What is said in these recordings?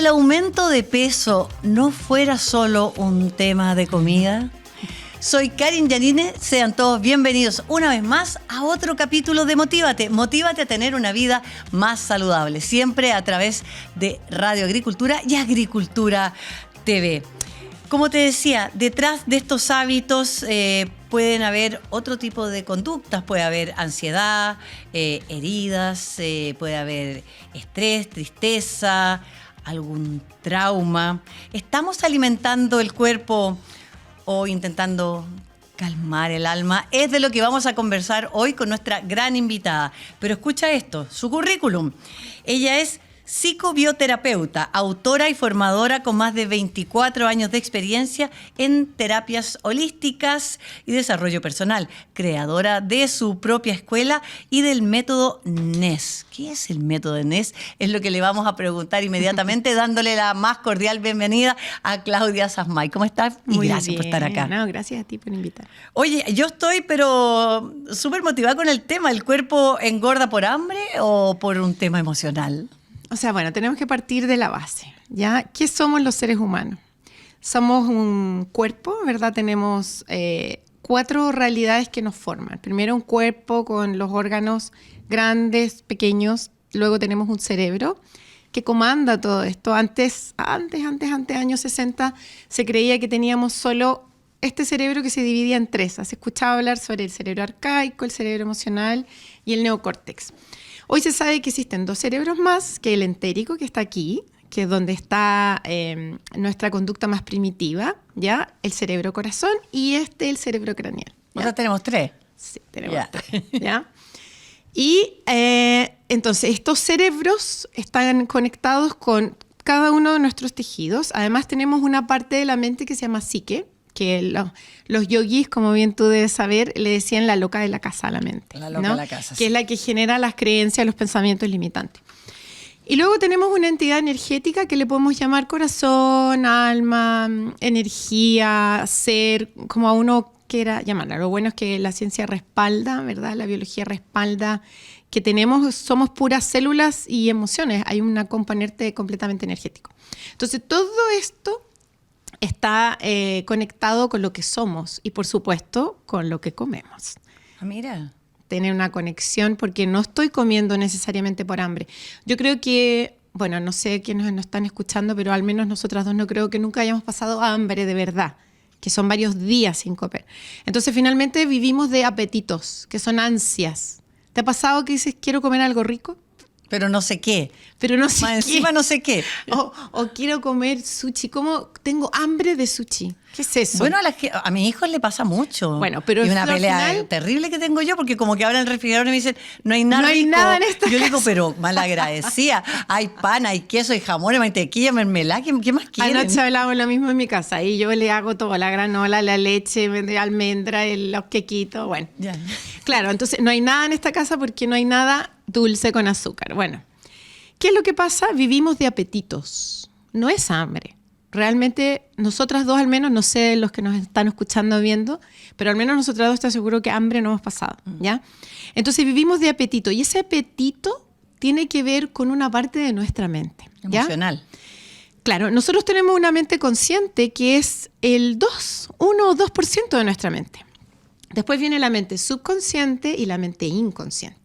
el aumento de peso no fuera solo un tema de comida? Soy Karin Yanine, sean todos bienvenidos una vez más a otro capítulo de Motívate. Motívate a tener una vida más saludable, siempre a través de Radio Agricultura y Agricultura TV. Como te decía, detrás de estos hábitos pueden haber otro tipo de conductas. Puede haber ansiedad, heridas, puede haber estrés, tristeza, algún trauma. ¿Estamos alimentando el cuerpo o intentando calmar el alma? Es de lo que vamos a conversar hoy con nuestra gran invitada. Pero escucha esto, su currículum. Ella es psicobioterapeuta, autora y formadora con más de 24 años de experiencia en terapias holísticas y desarrollo personal, creadora de su propia escuela y del método NES. ¿Qué es el método NES? Es lo que le vamos a preguntar inmediatamente, dándole la más cordial bienvenida a Claudia Sasmay. ¿Cómo estás? Y Muy gracias bien. por estar acá. No, gracias a ti por invitar. Oye, yo estoy pero súper motivada con el tema. ¿El cuerpo engorda por hambre o por un tema emocional? O sea, bueno, tenemos que partir de la base, ¿ya? ¿Qué somos los seres humanos? Somos un cuerpo, ¿verdad? Tenemos 4 realidades que nos forman. Primero, un cuerpo con los órganos grandes, pequeños. Luego tenemos un cerebro que comanda todo esto. Antes, años 60, se creía que teníamos solo este cerebro que se dividía en 3. ¿Has escuchado hablar sobre el cerebro arcaico, el cerebro emocional y el neocórtex? Hoy se sabe que existen 2 cerebros más, que el entérico, que está aquí, que es donde está nuestra conducta más primitiva, ¿ya? El cerebro corazón y el cerebro craneal. ¿Ya? O sea, tenemos 3. Sí, tenemos 3, ¿ya? Y entonces estos cerebros están conectados con cada uno de nuestros tejidos. Además tenemos una parte de la mente que se llama psique, que los yogis, como bien tú debes saber, le decían la loca de la casa a la mente. La loca de la casa, que sí. es la que genera las creencias, los pensamientos limitantes. Y luego tenemos una entidad energética que le podemos llamar corazón, alma, energía, ser, como a uno quiera llamarla. Lo bueno es que la ciencia respalda, ¿verdad? La biología respalda que somos puras células y emociones. Hay un componente completamente energético. Entonces, todo esto está conectado con lo que somos y, por supuesto, con lo que comemos. Ah, mira. Tener una conexión porque no estoy comiendo necesariamente por hambre. Yo creo que, bueno, no sé quiénes nos están escuchando, pero al menos nosotras dos no creo que nunca hayamos pasado hambre de verdad, que son varios días sin comer. Entonces, finalmente vivimos de apetitos, que son ansias. ¿Te ha pasado que dices, quiero comer algo rico? Pero no sé qué. Pero no sé Más qué. encima no sé qué. O quiero comer sushi. ¿Cómo tengo hambre de sushi? ¿Qué es eso? Bueno, a mis hijos le pasa mucho. Bueno, pero y una al pelea final terrible que tengo yo, porque como que abren el refrigerador y me dicen, no hay nada No hay rico. nada en esta Yo le digo, casa. pero malagradecida. Hay pan, hay queso, hay jamón, hay mantequilla, mermelada. ¿Qué más quieren? Anoche hablábamos lo mismo en mi casa y yo le hago todo, la granola, la leche, de almendra, los quequitos, bueno. Ya. Claro, entonces no hay nada en esta casa porque no hay nada dulce con azúcar. Bueno, ¿qué es lo que pasa? Vivimos de apetitos, no es hambre. Realmente nosotras dos al menos, no sé los que nos están escuchando o viendo, pero al menos nosotras dos te aseguro que hambre no hemos pasado, ¿ya? Entonces vivimos de apetito y ese apetito tiene que ver con una parte de nuestra mente, ¿ya? Emocional. Claro, nosotros tenemos una mente consciente que es el 1 o 2% de nuestra mente. Después viene la mente subconsciente y la mente inconsciente.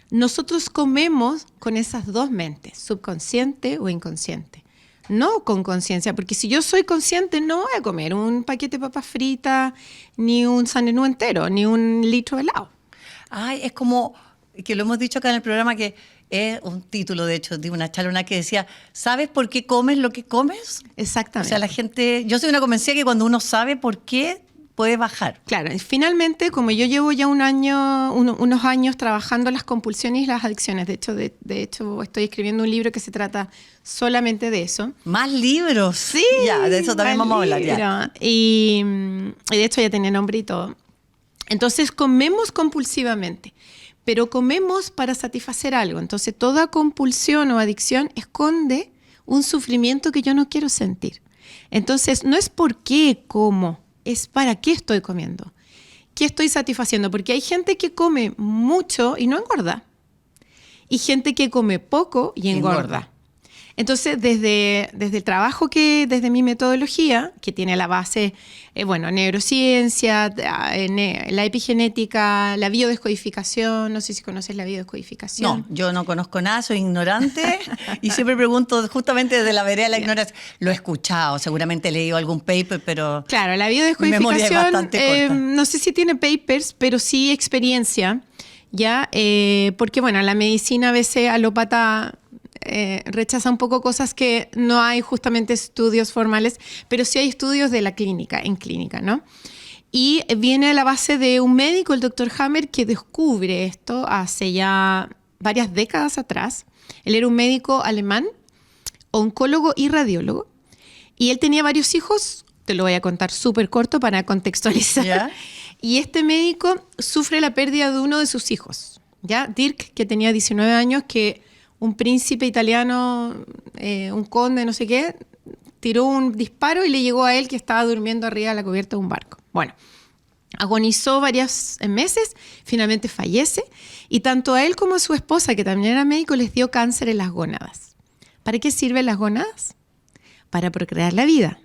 Nosotros comemos con esas 2 mentes, subconsciente o inconsciente. No con conciencia, porque si yo soy consciente no voy a comer un paquete de papas fritas, ni un sanenú entero, ni un litro de helado. Ay, es como, que lo hemos dicho acá en el programa, que es un título, de hecho, de una charla que decía, ¿sabes por qué comes lo que comes? Exactamente. O sea, la gente, yo soy una convencida que cuando uno sabe por qué, puede bajar. Claro, y finalmente, como yo llevo ya unos años trabajando las compulsiones y las adicciones, de hecho estoy escribiendo un libro que se trata solamente de eso. Más libros. Sí, ya, de eso también vamos a hablar. Ya. Y de hecho ya tiene nombre y todo. Entonces comemos compulsivamente, pero comemos para satisfacer algo. Entonces toda compulsión o adicción esconde un sufrimiento que yo no quiero sentir. Entonces no es por qué como, es para qué estoy comiendo. ¿Qué estoy satisfaciendo? Porque hay gente que come mucho y no engorda. Y gente que come poco y engorda. Entonces, desde el trabajo desde mi metodología, que tiene la base, neurociencia, la epigenética, la biodescodificación, no sé si conoces la biodescodificación. No, yo no conozco nada, soy ignorante y siempre pregunto justamente desde la vereda de la ignorancia. Lo he escuchado, seguramente he leído algún paper, pero claro, la mi memoria es biodescodificación, bastante corta. no sé si tiene papers, pero sí experiencia, ¿ya? Porque, la medicina a veces alópata rechaza un poco cosas que no hay justamente estudios formales, pero sí hay estudios de la clínica, en clínica, ¿no? Y viene a la base de un médico, el doctor Hammer, que descubre esto hace ya varias décadas atrás. Él era un médico alemán, oncólogo y radiólogo, y él tenía varios hijos, te lo voy a contar súper corto para contextualizar. ¿Ya? Y este médico sufre la pérdida de uno de sus hijos, ¿ya? Dirk, que tenía 19 años, que un príncipe italiano, un conde, no sé qué, tiró un disparo y le llegó a él que estaba durmiendo arriba de la cubierta de un barco. Bueno, agonizó varios meses, finalmente fallece, y tanto a él como a su esposa, que también era médico, les dio cáncer en las gónadas. ¿Para qué sirven las gónadas? Para procrear la vida,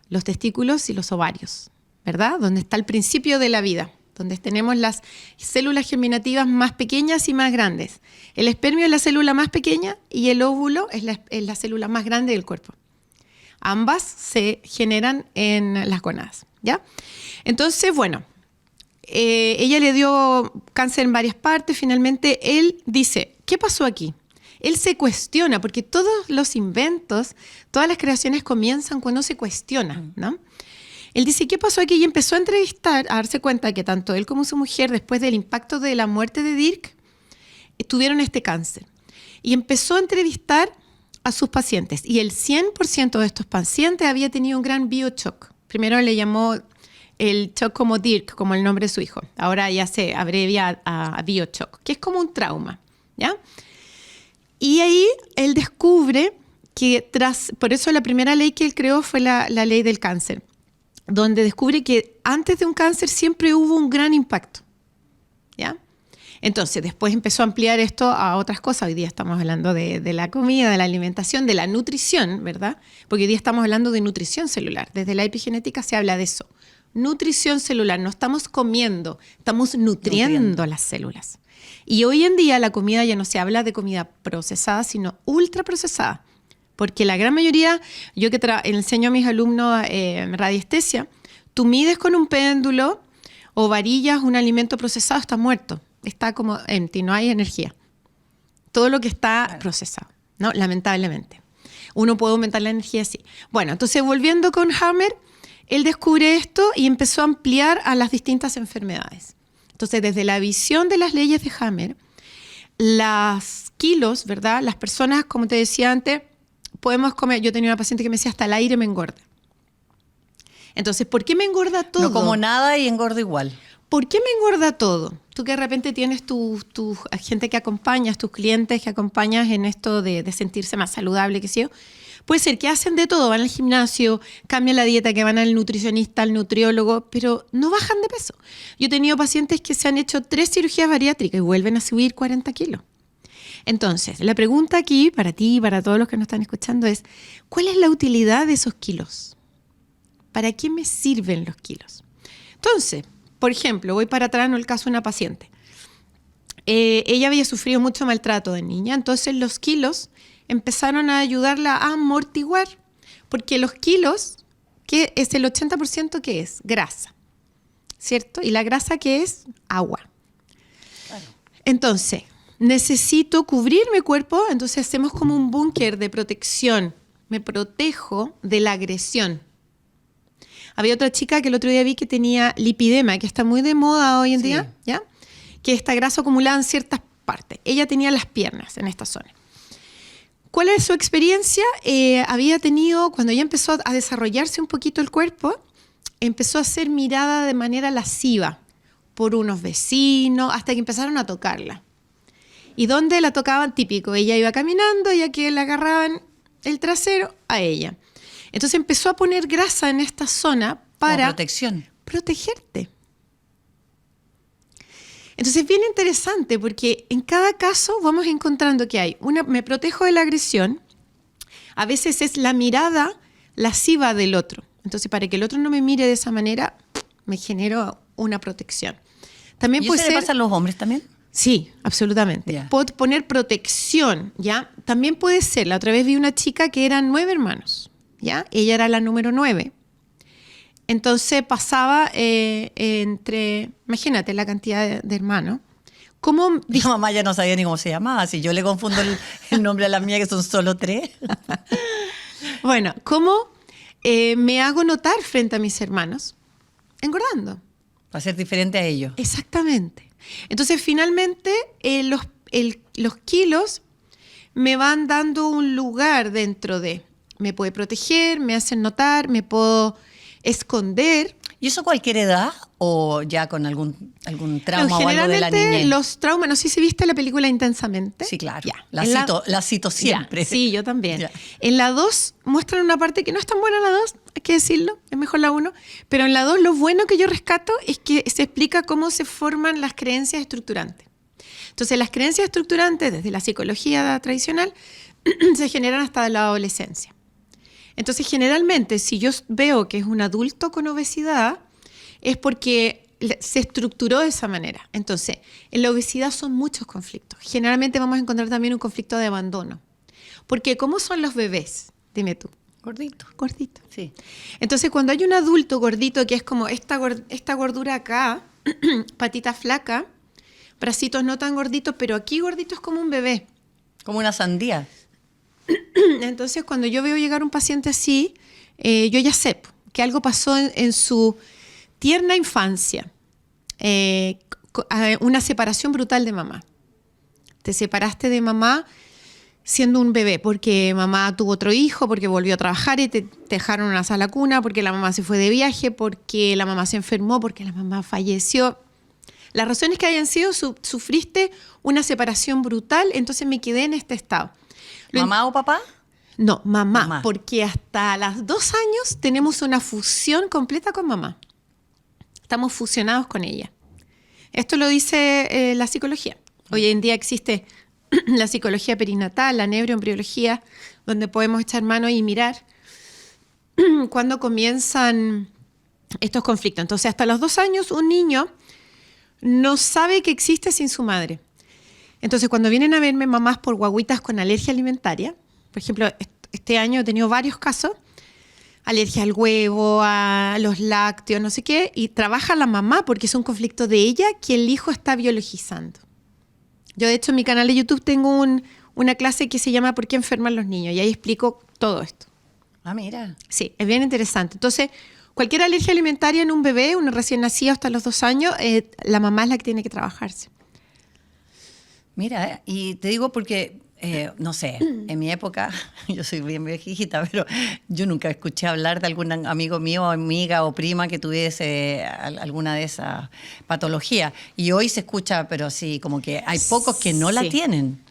los testículos y los ovarios, ¿verdad? Donde está el principio de la vida, donde tenemos las células germinativas más pequeñas y más grandes. El espermio es la célula más pequeña y el óvulo es la célula más grande del cuerpo. Ambas se generan en las gónadas, ¿ya? Entonces, ella le dio cáncer en varias partes. Finalmente, él dice, ¿qué pasó aquí? Él se cuestiona, porque todos los inventos, todas las creaciones comienzan cuando se cuestiona, ¿no? Él dice, ¿qué pasó aquí? Y empezó a entrevistar, a darse cuenta que tanto él como su mujer, después del impacto de la muerte de Dirk, tuvieron este cáncer. Y empezó a entrevistar a sus pacientes. Y el 100% de estos pacientes había tenido un gran bioshock. Primero le llamó el shock como Dirk, como el nombre de su hijo. Ahora ya se abrevia a bioshock, que es como un trauma, ¿ya? Y ahí él descubre que por eso la primera ley que él creó fue la ley del cáncer, donde descubre que antes de un cáncer siempre hubo un gran impacto, ¿ya? Entonces, después empezó a ampliar esto a otras cosas. Hoy día estamos hablando de la comida, de la alimentación, de la nutrición, ¿verdad? Porque hoy día estamos hablando de nutrición celular. Desde la epigenética se habla de eso. Nutrición celular. No estamos comiendo, estamos nutriendo las células. Y hoy en día la comida ya no se habla de comida procesada, sino ultraprocesada. Porque la gran mayoría, yo que enseño a mis alumnos radiestesia, tú mides con un péndulo o varillas un alimento procesado, está muerto. Está como empty, no hay energía. Todo lo que está procesado, ¿no? Lamentablemente. Uno puede aumentar la energía, sí. Bueno, entonces volviendo con Hammer, él descubre esto y empezó a ampliar a las distintas enfermedades. Entonces, desde la visión de las leyes de Hammer, las kilos, ¿verdad? Las personas, como te decía antes, podemos comer. Yo tenía una paciente que me decía, hasta el aire me engorda. Entonces, ¿por qué me engorda todo? No como nada y engordo igual. ¿Por qué me engorda todo? Tú que de repente tienes tu gente que acompañas, tus clientes que acompañas en esto de sentirse más saludable, qué sé yo. Puede ser que hacen de todo, van al gimnasio, cambian la dieta, que van al nutricionista, al nutriólogo, pero no bajan de peso. Yo he tenido pacientes que se han hecho 3 cirugías bariátricas y vuelven a subir 40 kilos. Entonces, la pregunta aquí para ti y para todos los que nos están escuchando es, ¿cuál es la utilidad de esos kilos? ¿Para qué me sirven los kilos? Entonces, por ejemplo, voy para atrás en el caso de una paciente. Ella había sufrido mucho maltrato de niña, entonces los kilos empezaron a ayudarla a amortiguar, porque los kilos, que es el 80%, ¿qué es? Grasa, ¿cierto? Y la grasa, ¿qué es? Agua. Claro. Entonces, necesito cubrir mi cuerpo, entonces hacemos como un búnker de protección. Me protejo de la agresión. Había otra chica que el otro día vi que tenía lipidema, que está muy de moda hoy en día, ¿ya? Que esta grasa acumulada en ciertas partes. Ella tenía las piernas en esta zona. ¿Cuál es su experiencia? Había tenido, cuando ella empezó a desarrollarse un poquito el cuerpo, empezó a ser mirada de manera lasciva por unos vecinos, hasta que empezaron a tocarla. ¿Y dónde la tocaban? Típico, ella iba caminando y aquí le agarraban el trasero a ella. Entonces empezó a poner grasa en esta zona para protegerte. Entonces es bien interesante porque en cada caso vamos encontrando que hay me protejo de la agresión, A veces es la mirada lasciva del otro. Entonces, para que el otro no me mire de esa manera, me genero una protección. También ¿Y puede eso le ser... pasa a los hombres también? Sí, absolutamente. Yeah. Puedo poner protección, ¿ya? También puede ser, la otra vez vi una chica que eran 9 hermanos, ¿ya? Ella era la número 9. Entonces pasaba imagínate la cantidad de hermanos. ¿Cómo? Mi mamá ya no sabía ni cómo se llamaba, si yo le confundo el nombre a la mía, que son solo 3. Bueno, ¿cómo me hago notar frente a mis hermanos? Engordando. Para ser diferente a ellos. Exactamente. Entonces, finalmente, los kilos me van dando un lugar dentro de... Me puede proteger, me hacen notar, me puedo esconder. ¿Y eso a cualquier edad o ya con algún trauma No, o algo de la generalmente niñez? los traumas, no sé si viste la película Intensamente. Sí, claro. Ya. La cito siempre. Ya, sí, yo también. Ya. En la 2 muestran una parte que no es tan buena la 2, hay que decirlo, es mejor la 1. Pero en la 2 lo bueno que yo rescato es que se explica cómo se forman las creencias estructurantes. Entonces, las creencias estructurantes, desde la psicología tradicional, se generan hasta la adolescencia. Entonces, generalmente, si yo veo que es un adulto con obesidad, es porque se estructuró de esa manera. Entonces, en la obesidad son muchos conflictos. Generalmente vamos a encontrar también un conflicto de abandono. Porque, ¿cómo son los bebés? Dime tú. Gordito. Gordito. Sí. Entonces, cuando hay un adulto gordito que es como esta gordura acá, patita flaca, bracitos no tan gorditos, pero aquí gordito es como un bebé. Como una sandía. Entonces, cuando yo veo llegar un paciente así, yo ya sé que algo pasó en su tierna infancia. Una separación brutal de mamá. Te separaste de mamá siendo un bebé, porque mamá tuvo otro hijo, porque volvió a trabajar y te dejaron en una sala cuna, porque la mamá se fue de viaje, porque la mamá se enfermó, porque la mamá falleció. Las razones que hayan sido, sufriste una separación brutal, entonces me quedé en este estado. ¿Mamá o papá? No, mamá, porque hasta los 2 años tenemos una fusión completa con mamá. Estamos fusionados con ella. Esto lo dice la psicología. Hoy en día existe la psicología perinatal, la neuroembriología, donde podemos echar mano y mirar cuándo comienzan estos conflictos. Entonces, hasta los 2 años, un niño no sabe que existe sin su madre. Entonces, cuando vienen a verme mamás por guaguitas con alergia alimentaria, por ejemplo, este año he tenido varios casos, alergia al huevo, a los lácteos, no sé qué, y trabaja la mamá porque es un conflicto de ella que el hijo está biologizando. Yo, de hecho, en mi canal de YouTube tengo una clase que se llama ¿Por qué enferman los niños? Y ahí explico todo esto. Ah, mira. Sí, es bien interesante. Entonces, cualquier alergia alimentaria en un bebé, uno recién nacido hasta los 2 años, la mamá es la que tiene que trabajarse. Mira, y te digo porque, no sé, en mi época, yo soy bien viejita, pero yo nunca escuché hablar de algún amigo mío, amiga o prima que tuviese alguna de esas patologías. Y hoy se escucha, pero sí, como que hay pocos que no la tienen.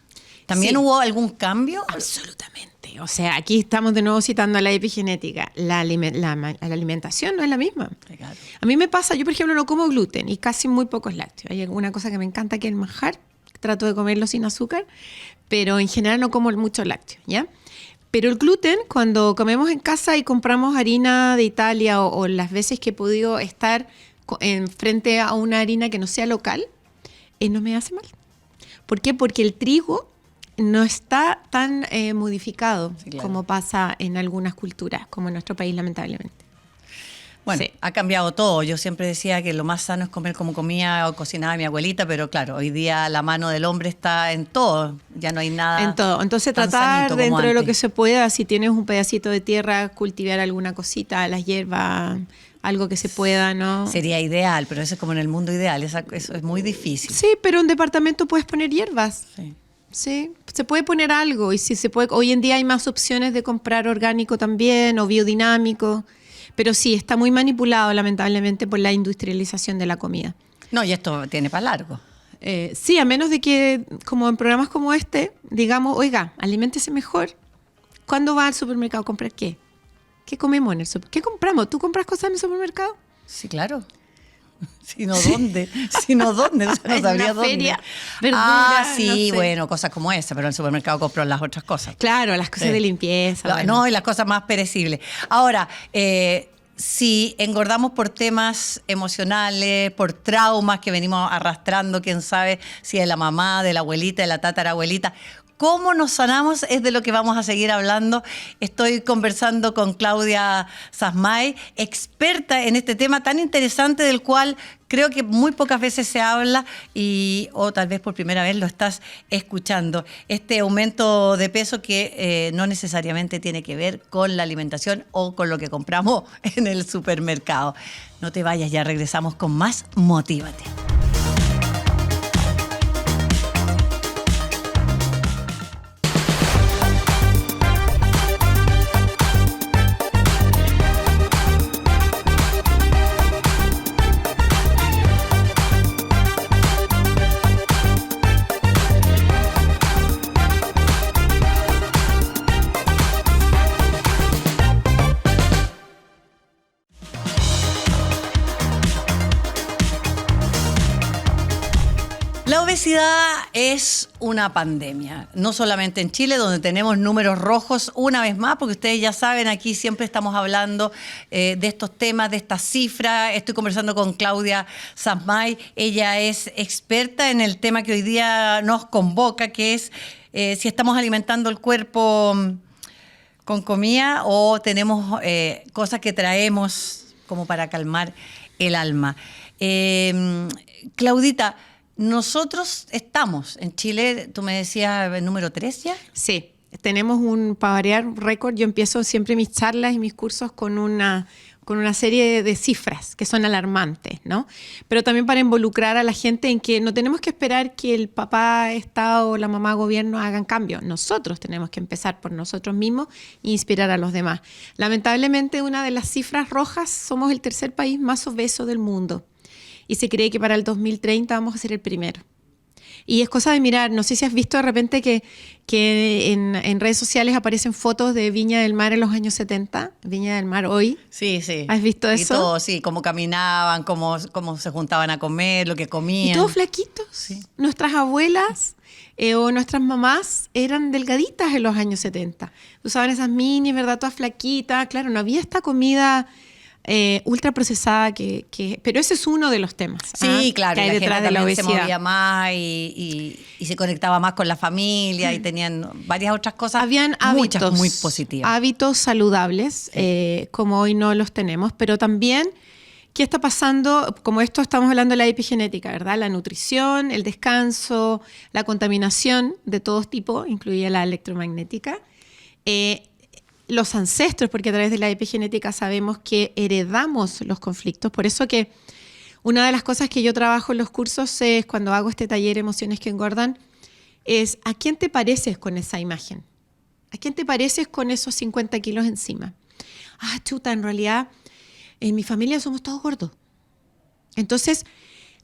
¿También hubo algún cambio? Absolutamente. O sea, aquí estamos de nuevo citando a la epigenética. La alimentación no es la misma. Claro. A mí me pasa, yo por ejemplo no como gluten y casi muy pocos lácteos. Hay alguna cosa que me encanta que es el manjar. Trato de comerlo sin azúcar, pero en general no como mucho lácteo, ¿ya? Pero el gluten, cuando comemos en casa y compramos harina de Italia o las veces que he podido estar frente a una harina que no sea local, no me hace mal. ¿Por qué? Porque el trigo no está tan modificado, sí, claro, como pasa en algunas culturas, como en nuestro país, lamentablemente. Bueno, sí, ha cambiado todo. Yo siempre decía que lo más sano es comer como comía o cocinaba mi abuelita, pero claro, hoy día la mano del hombre está en todo. Ya no hay nada. En todo. Entonces tratar dentro de lo que se pueda, si tienes un pedacito de tierra, cultivar alguna cosita, las hierbas, algo que se pueda, ¿no? Sería ideal, pero eso es como en el mundo ideal. Eso es muy difícil. Sí, pero en un departamento puedes poner hierbas. Sí. Sí, se puede poner algo. Y si se puede, hoy en día hay más opciones de comprar orgánico también o biodinámico. Pero sí, está muy manipulado, lamentablemente, por la industrialización de la comida. No, y esto tiene para largo. Sí, a menos de que, como en programas como este, digamos, oiga, aliméntese mejor. ¿Cuándo va al supermercado a comprar qué? ¿Qué comemos en el supermercado? ¿Qué compramos? ¿Tú compras cosas en el supermercado? Sí, claro. Sino dónde, sino dónde, o sea, no sabría en una dónde. feria, verduras, sí, no sé. bueno, cosas como esa, pero en el supermercado compro las otras cosas. Claro, las cosas de limpieza. Bueno. No, y las cosas más perecibles. Ahora, si engordamos por temas emocionales, por traumas que venimos arrastrando, quién sabe si de la mamá, de la abuelita, de la tatarabuelita, ¿cómo nos sanamos? Es de lo que vamos a seguir hablando. Estoy conversando con Claudia Sasmay, experta en este tema tan interesante del cual creo que muy pocas veces se habla o tal vez por primera vez lo estás escuchando. Este aumento de peso que no necesariamente tiene que ver con la alimentación o con lo que compramos en el supermercado. No te vayas, ya regresamos con más Motívate. La obesidad es una pandemia, no solamente en Chile, donde tenemos números rojos una vez más, porque ustedes ya saben, aquí siempre estamos hablando de estos temas, de estas cifras. Estoy conversando con Claudia Sasmay, ella es experta en el tema que hoy día nos convoca, que es si estamos alimentando el cuerpo con comida o tenemos cosas que traemos como para calmar el alma. Claudita, nosotros estamos en Chile, tú me decías, el número 3 ya. Sí, tenemos para variar un récord. Yo empiezo siempre mis charlas y mis cursos con una serie de cifras que son alarmantes, ¿no? Pero también para involucrar a la gente en que no tenemos que esperar que el papá, Estado, la mamá, gobierno hagan cambios. Nosotros tenemos que empezar por nosotros mismos e inspirar a los demás. Lamentablemente, una de las cifras rojas, somos el tercer país más obeso del mundo. Y se cree que para el 2030 vamos a ser el primero. Y es cosa de mirar, no sé si has visto de repente que en redes sociales aparecen fotos de Viña del Mar en los años 70, Viña del Mar hoy. Sí, sí. ¿Has visto eso? Y todo, sí, cómo caminaban, cómo se juntaban a comer, lo que comían. Y todos flaquitos. Sí. Nuestras abuelas o nuestras mamás eran delgaditas en los años 70. Usaban esas minis, ¿verdad? Todas flaquitas. Claro, no había esta comida ultra procesada, pero ese es uno de los temas. Sí, claro, que hay detrás de la obesidad. Se movía más y se conectaba más con la familia y tenían varias otras cosas. Habían muchas hábitos, muy positivas. Hábitos saludables, sí. Como hoy no los tenemos, pero también ¿qué está pasando? Como esto estamos hablando de la epigenética, ¿verdad? La nutrición, el descanso, la contaminación de todo tipo, incluida la electromagnética. Los ancestros, porque a través de la epigenética sabemos que heredamos los conflictos. Por eso que una de las cosas que yo trabajo en los cursos es, cuando hago este taller Emociones que Engordan, es ¿a quién te pareces con esa imagen? ¿A quién te pareces con esos 50 kilos encima? Ah, chuta, en realidad en mi familia somos todos gordos. Entonces,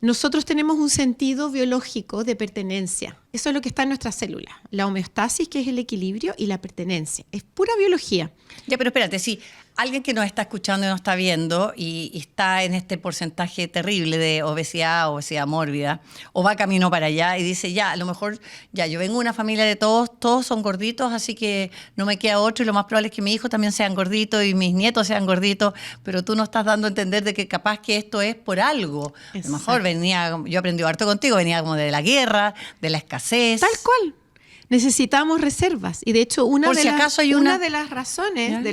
nosotros tenemos un sentido biológico de pertenencia. Eso es lo que está en nuestras células. La homeostasis, que es el equilibrio, y la pertenencia. Es pura biología. Ya, pero espérate, si alguien que nos está escuchando y nos está viendo y está en este porcentaje terrible de obesidad mórbida, o va camino para allá y dice, ya, a lo mejor, ya, yo vengo de una familia de todos son gorditos, así que no me queda otro y lo más probable es que mis hijos también sean gorditos y mis nietos sean gorditos, pero tú no estás dando a entender de que capaz que esto es por algo. Exacto. A lo mejor yo aprendí harto contigo, venía como de la guerra, de la escasez. Tal cual. Necesitamos reservas. Y de hecho, una de las razones,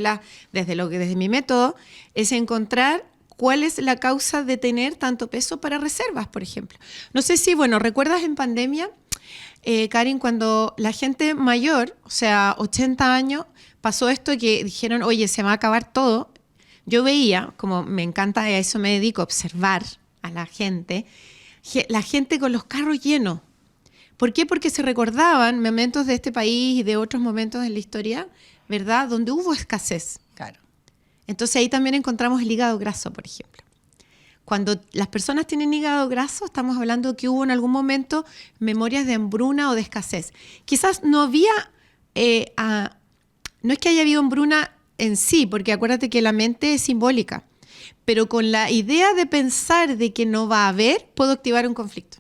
desde mi método, es encontrar cuál es la causa de tener tanto peso para reservas, por ejemplo. No sé si, ¿recuerdas en pandemia, Karin, cuando la gente mayor, o sea, 80 años, pasó esto que dijeron, oye, se va a acabar todo? Yo veía, como me encanta, a eso me dedico, a observar a la gente con los carros llenos. ¿Por qué? Porque se recordaban momentos de este país y de otros momentos en la historia, ¿verdad?, donde hubo escasez. Claro. Entonces ahí también encontramos el hígado graso, por ejemplo. Cuando las personas tienen hígado graso, estamos hablando que hubo en algún momento memorias de hambruna o de escasez. Quizás no había, no es que haya habido hambruna en sí, porque acuérdate que la mente es simbólica. Pero con la idea de pensar de que no va a haber, puedo activar un conflicto.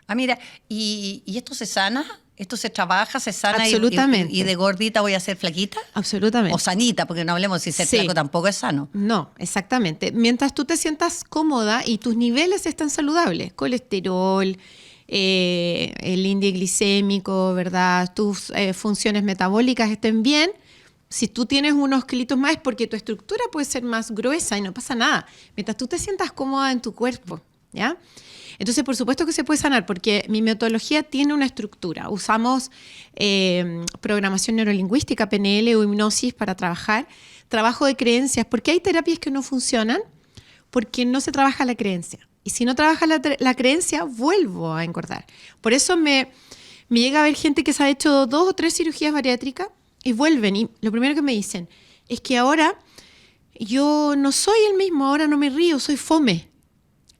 Ah, mira, ¿y esto se sana? ¿Esto se trabaja, se sana? Absolutamente. ¿Y de gordita voy a ser flaquita? Absolutamente. O sanita, porque no hablemos si ser flaco tampoco es sano. No, exactamente. Mientras tú te sientas cómoda y tus niveles están saludables, colesterol, el índice glicémico, ¿verdad? Tus funciones metabólicas estén bien. Si tú tienes unos kilitos más es porque tu estructura puede ser más gruesa y no pasa nada. Mientras tú te sientas cómoda en tu cuerpo, ¿ya? Entonces, por supuesto que se puede sanar porque mi metodología tiene una estructura. Usamos programación neurolingüística, PNL o hipnosis para trabajar. Trabajo de creencias, porque hay terapias que no funcionan porque no se trabaja la creencia. Y si no trabaja la creencia, vuelvo a engordar. Por eso me llega a ver gente que se ha hecho 2 o 3 cirugías bariátricas y vuelven. Y lo primero que me dicen es que ahora yo no soy el mismo, ahora no me río, soy fome.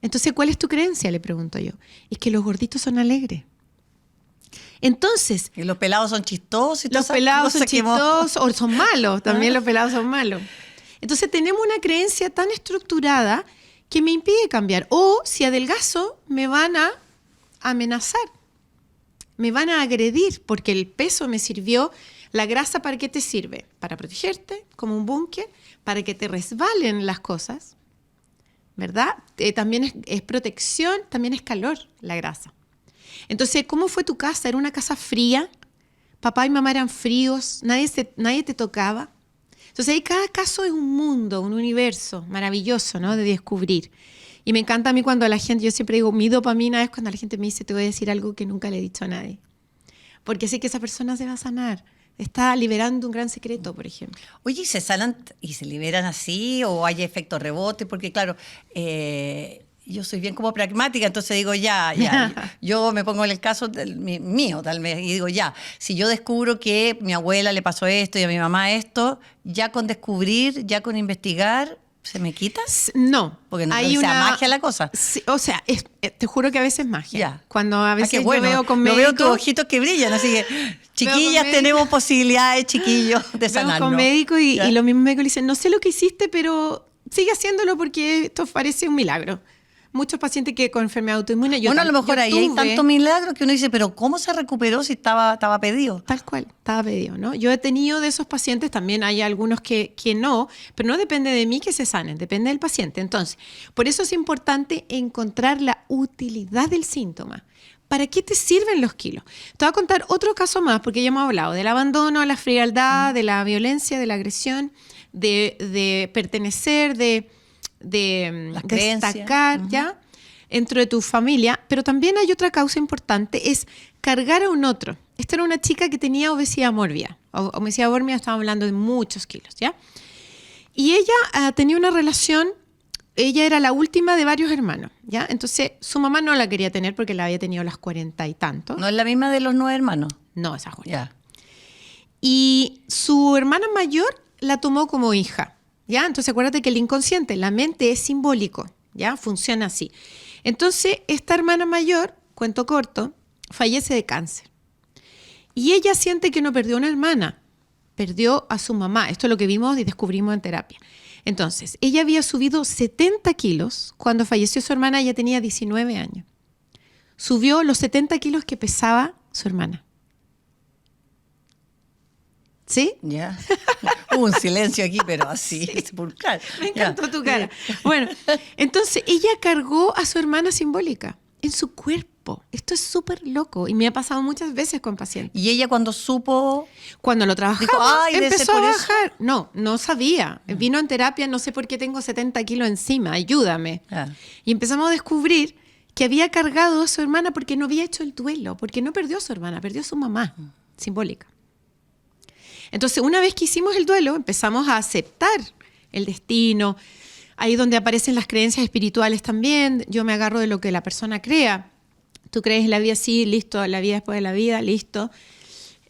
Entonces, ¿cuál es tu creencia? Le pregunto yo. Es que los gorditos son alegres. Entonces... ¿Y los pelados son chistosos? Y los pelados son chistosos o son malos. También los pelados son malos. Entonces, tenemos una creencia tan estructurada que me impide cambiar. O, si adelgazo, me van a amenazar. Me van a agredir porque el peso me sirvió. ¿La grasa para qué te sirve? Para protegerte, como un búnker, para que te resbalen las cosas. ¿Verdad? También es protección, también es calor la grasa. Entonces, ¿cómo fue tu casa? ¿Era una casa fría? ¿Papá y mamá eran fríos? ¿Nadie te tocaba? Entonces, ahí cada caso es un mundo, un universo maravilloso, ¿no? De descubrir. Y me encanta a mí cuando la gente, yo siempre digo, mi dopamina es cuando la gente me dice, te voy a decir algo que nunca le he dicho a nadie. Porque sé que esa persona se va a sanar. Está liberando un gran secreto, por ejemplo. Oye, ¿y se sanan y se liberan así o hay efecto rebote? Porque claro, yo soy bien como pragmática, entonces digo ya, yo me pongo en el caso mío tal vez y digo ya, si yo descubro que a mi abuela le pasó esto y a mi mamá esto, ya con descubrir, ya con investigar, ¿se me quita? No. Porque no hay magia la cosa. Sí, o sea, te juro que a veces es magia. Ya. Cuando a veces bueno, yo veo con médicos, médicos... veo tus ojitos que brillan, así que chiquillas tenemos posibilidades, chiquillos, de sanarnos. Veo con médicos y los mismos médicos le dicen, no sé lo que hiciste, pero sigue haciéndolo porque esto parece un milagro. Muchos pacientes que con enfermedad autoinmune... Bueno, a lo mejor ahí hay tanto milagro que uno dice, pero ¿cómo se recuperó si estaba pedido? Tal cual, estaba pedido, ¿no? Yo he tenido de esos pacientes, también hay algunos que no, pero no depende de mí que se sanen, depende del paciente. Entonces, por eso es importante encontrar la utilidad del síntoma. ¿Para qué te sirven los kilos? Te voy a contar otro caso más, porque ya hemos hablado del abandono, la frialdad, de la violencia, de la agresión, de pertenecer, de destacar, ¿ya? Dentro de tu familia. Pero también hay otra causa importante, es cargar a un otro. Esta era una chica que tenía obesidad mórbida. Obesidad mórbida, estamos hablando de muchos kilos, ¿ya? Y ella tenía una relación, ella era la última de varios hermanos, ¿ya? Entonces, su mamá no la quería tener porque la había tenido a los 40 y tantos. ¿No es la misma de los 9 hermanos? No, esa es Ya. Y su hermana mayor la tomó como hija. ¿Ya? Entonces acuérdate que el inconsciente, la mente es simbólico, ¿ya? Funciona así. Entonces, esta hermana mayor, cuento corto, fallece de cáncer. Y ella siente que no perdió una hermana, perdió a su mamá. Esto es lo que vimos y descubrimos en terapia. Entonces, ella había subido 70 kilos. Cuando falleció su hermana, ella tenía 19 años. Subió los 70 kilos que pesaba su hermana. ¿Sí? Ya. Hubo un silencio aquí, pero así, sí. Sepulcral. Me encantó tu cara. Bueno, entonces ella cargó a su hermana simbólica en su cuerpo. Esto es súper loco y me ha pasado muchas veces con pacientes. ¿Y ella cuando supo? Cuando lo trabajaba, dijo, empezó a bajar. No sabía. Vino en terapia, no sé por qué tengo 70 kilos encima, ayúdame. Y empezamos a descubrir que había cargado a su hermana porque no había hecho el duelo, porque no perdió a su hermana, perdió a su mamá simbólica. Entonces, una vez que hicimos el duelo, empezamos a aceptar el destino. Ahí donde aparecen las creencias espirituales también. Yo me agarro de lo que la persona crea. Tú crees en la vida así, listo, la vida después de la vida, listo.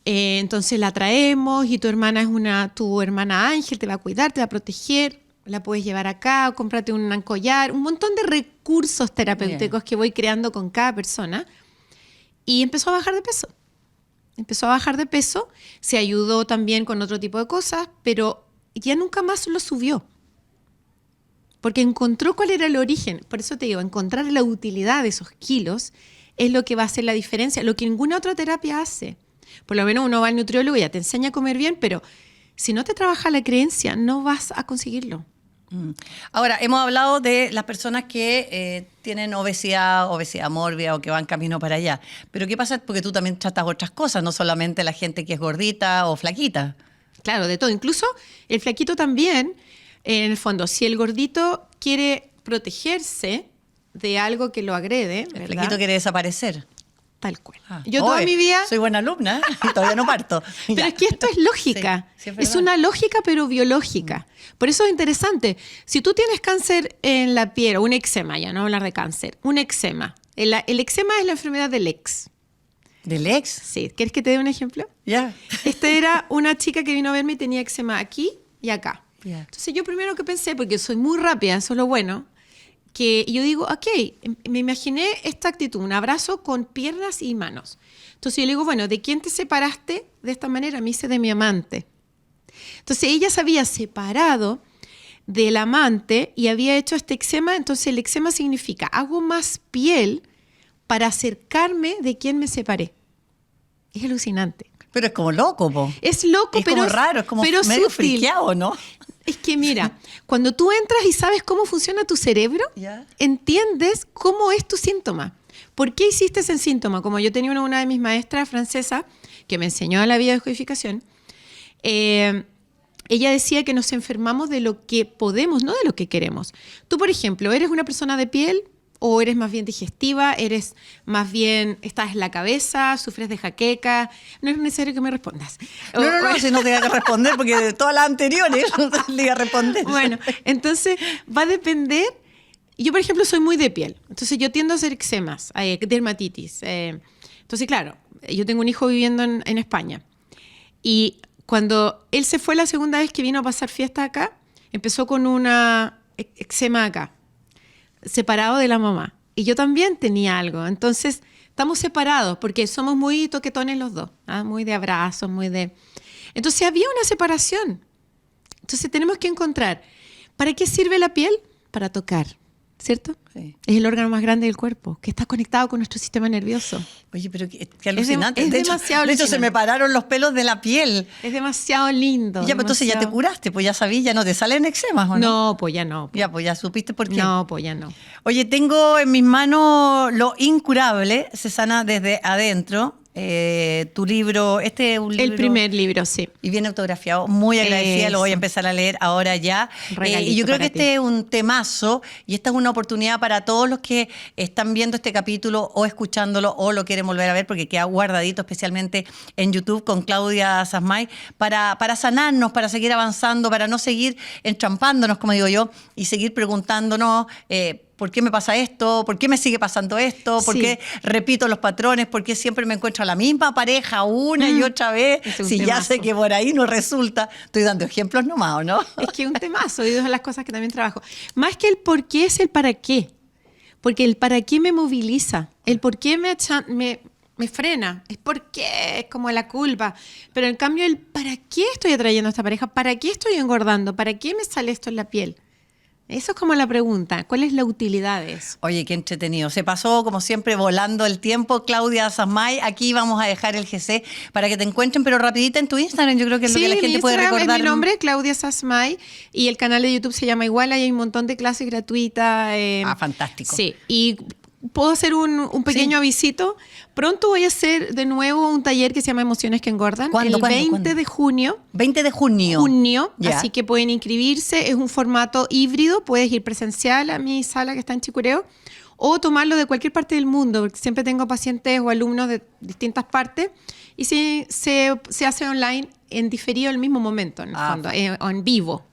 Entonces la traemos y tu hermana es tu hermana ángel, te va a cuidar, te va a proteger. La puedes llevar acá, cómprate un collar, un montón de recursos terapéuticos que voy creando con cada persona. Y empezó a bajar de peso. Se ayudó también con otro tipo de cosas, pero ya nunca más lo subió. porque encontró cuál era el origen. Por eso te digo, encontrar la utilidad de esos kilos es lo que va a hacer la diferencia, lo que ninguna otra terapia hace. Por lo menos uno va al nutriólogo y ya te enseña a comer bien, pero si no te trabaja la creencia, no vas a conseguirlo. Ahora, hemos hablado de las personas que tienen obesidad mórbida o que van camino para allá. Pero ¿qué pasa? Porque tú también tratas otras cosas, no solamente la gente que es gordita o flaquita. Claro, de todo. Incluso el flaquito también, en el fondo, si el gordito quiere protegerse de algo que lo agrede, El ¿verdad? flaquito quiere desaparecer. Tal cual. Yo toda mi vida... Soy buena alumna y todavía no parto. Pero es que esto es lógica. Sí, es una lógica, pero biológica. Por eso es interesante. Si tú tienes cáncer en la piel, o un eczema, ya no hablar de cáncer, un eczema. El eczema es la enfermedad del ex. ¿Del ex? Sí. ¿Quieres que te dé un ejemplo? Ya. Esta era una chica que vino a verme y tenía eczema aquí y acá. Yeah. Entonces yo primero que pensé, porque soy muy rápida, eso es lo bueno, que yo digo, ok, me imaginé esta actitud, un abrazo con piernas y manos. Entonces yo le digo, bueno, ¿de quién te separaste? De esta manera me hice de mi amante. Entonces ella se había separado del amante y había hecho este eczema. Entonces el eczema significa, hago más piel para acercarme de quien me separé. Es alucinante. Pero es como loco, po. Es loco, es pero como raro, es como pero medio sutil. friqueado, ¿no? Es que mira, cuando tú entras y sabes cómo funciona tu cerebro, Ya. entiendes cómo es tu síntoma. ¿Por qué hiciste ese síntoma? Como yo tenía una de mis maestras francesas que me enseñó la biodescodificación, ella decía que nos enfermamos de lo que podemos, no de lo que queremos. Tú, por ejemplo, ¿eres una persona de piel o eres más bien digestiva? ¿Eres más bien, estás en la cabeza, sufres de jaqueca? No es necesario que me respondas. No, si no te voy a responder, porque de todas las anteriores le iba a responder. Bueno, entonces va a depender. Yo, por ejemplo, soy muy de piel. Entonces yo tiendo a hacer eczemas, dermatitis. Entonces, claro, yo tengo un hijo viviendo en España. Y cuando él se fue la segunda vez que vino a pasar fiesta acá, empezó con una eczema acá, separado de la mamá. Y yo también tenía algo. Entonces, estamos separados porque somos muy toquetones los dos, ¿ah? Muy de abrazos, muy de... Entonces, había una separación. Entonces, tenemos que encontrar, ¿para qué sirve la piel? Para tocar, ¿cierto? Sí. Es el órgano más grande del cuerpo, que está conectado con nuestro sistema nervioso. Oye, pero qué alucinante. Es de hecho, demasiado de hecho, se alucinante. me pararon los pelos de la piel. Es demasiado lindo. Y ya, pues entonces ya te demasiado... curaste, pues ya sabí, ya no te salen eczemas, ¿o no? No, pues ya no. Ya, pues ya supiste por qué. No, pues ya no. Oye, tengo en mis manos Lo Incurable, se sana desde adentro. Tu libro, este es un libro... El primer libro, sí. Y bien autografiado, muy agradecida, Eso. lo voy a empezar a leer ahora ya. Regalito Y yo creo para que este es un temazo y esta es una oportunidad para todos los que están viendo este capítulo o escuchándolo o lo quieren volver a ver porque queda guardadito especialmente en YouTube con Claudia Sasmay para sanarnos, para seguir avanzando, para no seguir entrampándonos, como digo yo, y seguir preguntándonos ¿por qué me pasa esto? ¿Por qué me sigue pasando esto? ¿Por Sí. qué repito los patrones? ¿Por qué siempre me encuentro a la misma pareja una y otra vez? Es un Si ya temazo. sé que por ahí no resulta. Estoy dando ejemplos nomás, ¿o no? Es que es un temazo y es de las cosas que también trabajo. Más que el por qué es el para qué. Porque el para qué me moviliza. El por qué me frena. Es por qué, es como la culpa. Pero en cambio el para qué estoy atrayendo a esta pareja, para qué estoy engordando, para qué me sale esto en la piel. Eso es como la pregunta. ¿Cuál es la utilidad de eso? Oye, qué entretenido. Se pasó, como siempre, volando el tiempo. Claudia Sasmay, aquí vamos a dejar el GC para que te encuentren, pero rapidita en tu Instagram. Yo creo que es lo que la mi gente puede Instagram recordar. es mi nombre, Claudia Sasmay, y el canal de YouTube se llama igual. Ahí hay un montón de clases gratuitas. Fantástico. Sí, y puedo hacer un pequeño avisito. Pronto voy a hacer de nuevo un taller que se llama Emociones que Engordan. ¿Cuándo, el cuándo, 20 cuándo? de junio. 20 de junio. Ya. Así que pueden inscribirse. Es un formato híbrido. Puedes ir presencial a mi sala que está en Chicureo o tomarlo de cualquier parte del mundo, porque siempre tengo pacientes o alumnos de distintas partes y se hace online en diferido el mismo momento, en el fondo, o en vivo.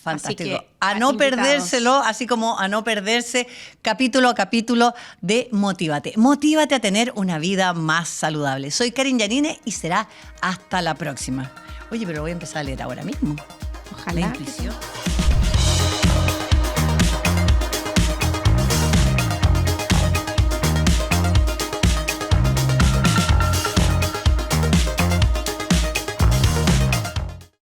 Fantástico. Así que, a no invitados. perdérselo, así como a no perderse capítulo a capítulo de Motívate. Motívate a tener una vida más saludable. Soy Karin Yanine y será hasta la próxima. Oye, pero voy a empezar a leer ahora mismo. Ojalá. La intuición.